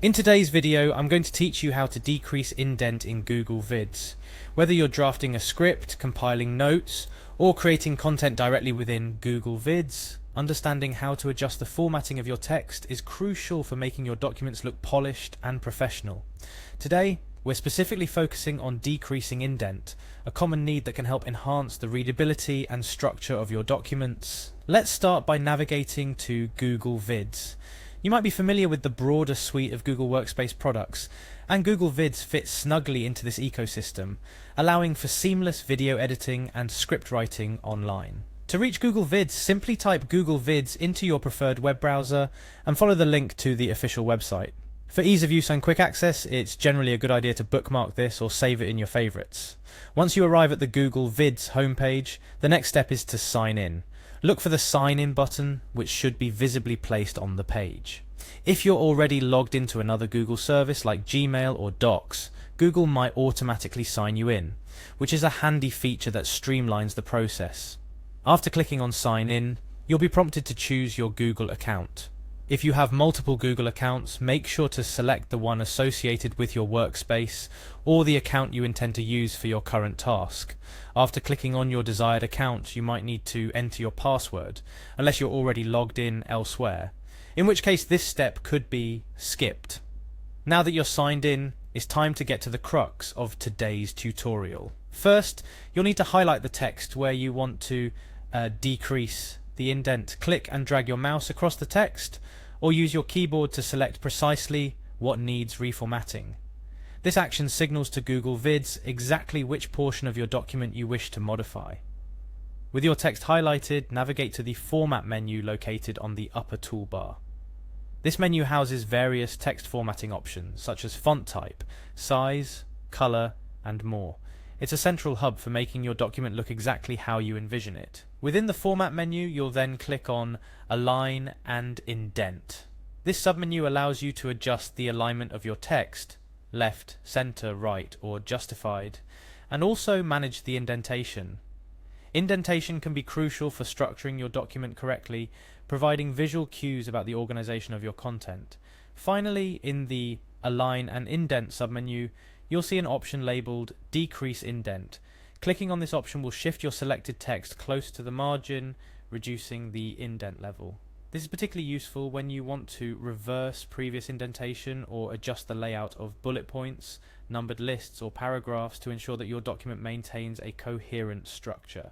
In today's video, I'm going to teach you how to decrease indent in Google Vids. Whether you're drafting a script, compiling notes, or creating content directly within Google Vids, understanding how to adjust the formatting of your text is crucial for making your documents look polished and professional. Today, we're specifically focusing on decreasing indent, a common need that can help enhance the readability and structure of your documents. Let's start by navigating to Google Vids. You might be familiar with the broader suite of Google Workspace products, and Google Vids fits snugly into this ecosystem, allowing for seamless video editing and script writing online. To reach Google Vids, simply type Google Vids into your preferred web browser and follow the link to the official website. For ease of use and quick access, it's generally a good idea to bookmark this or save it in your favorites. Once you arrive at the Google Vids homepage, the next step is to sign in. Look for the Sign In button, which should be visibly placed on the page. If you're already logged into another Google service like Gmail or Docs, Google might automatically sign you in, which is a handy feature that streamlines the process. After clicking on Sign In, you'll be prompted to choose your Google account. If you have multiple Google accounts, make sure to select the one associated with your workspace or the account you intend to use for your current task. After clicking on your desired account, you might need to enter your password, unless you're already logged in elsewhere, in which case this step could be skipped. Now that you're signed in, it's time to get to the crux of today's tutorial. First, you'll need to highlight the text where you want to decrease the indent. Click and drag your mouse across the text, or use your keyboard to select precisely what needs reformatting. This action signals to Google Vids exactly which portion of your document you wish to modify. With your text highlighted, navigate to the Format menu located on the upper toolbar. This menu houses various text formatting options such as font type, size, color, and more. It's a central hub for making your document look exactly how you envision it. Within the Format menu, you'll then click on Align and Indent. This submenu allows you to adjust the alignment of your text, left, center, right, or justified, and also manage the indentation. Indentation can be crucial for structuring your document correctly, providing visual cues about the organization of your content. Finally, in the Align and Indent submenu, you'll see an option labeled Decrease Indent. Clicking on this option will shift your selected text close to the margin, reducing the indent level. This is particularly useful when you want to reverse previous indentation or adjust the layout of bullet points, numbered lists, or paragraphs to ensure that your document maintains a coherent structure.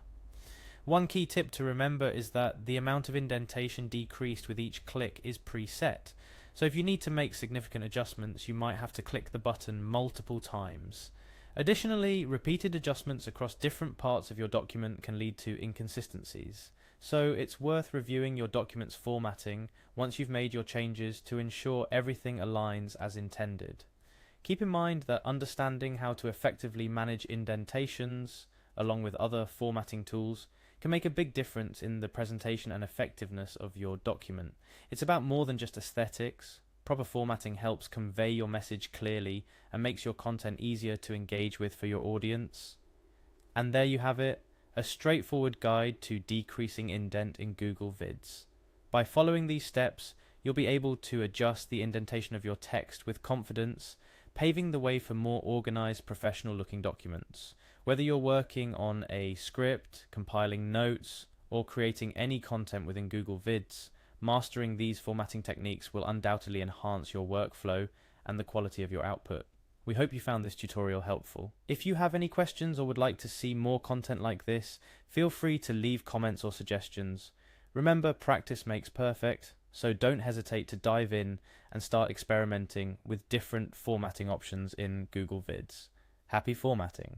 One key tip to remember is that the amount of indentation decreased with each click is preset. So if you need to make significant adjustments, you might have to click the button multiple times. Additionally, repeated adjustments across different parts of your document can lead to inconsistencies. So it's worth reviewing your document's formatting once you've made your changes to ensure everything aligns as intended. Keep in mind that understanding how to effectively manage indentations, along with other formatting tools, can make a big difference in the presentation and effectiveness of your document. It's about more than just aesthetics. Proper formatting helps convey your message clearly and makes your content easier to engage with for your audience. And there you have it, a straightforward guide to decreasing indent in Google Vids. By following these steps, you'll be able to adjust the indentation of your text with confidence, paving the way for more organized, professional-looking documents. Whether you're working on a script, compiling notes, or creating any content within Google Vids, mastering these formatting techniques will undoubtedly enhance your workflow and the quality of your output. We hope you found this tutorial helpful. If you have any questions or would like to see more content like this, feel free to leave comments or suggestions. Remember, practice makes perfect, so don't hesitate to dive in and start experimenting with different formatting options in Google Vids. Happy formatting!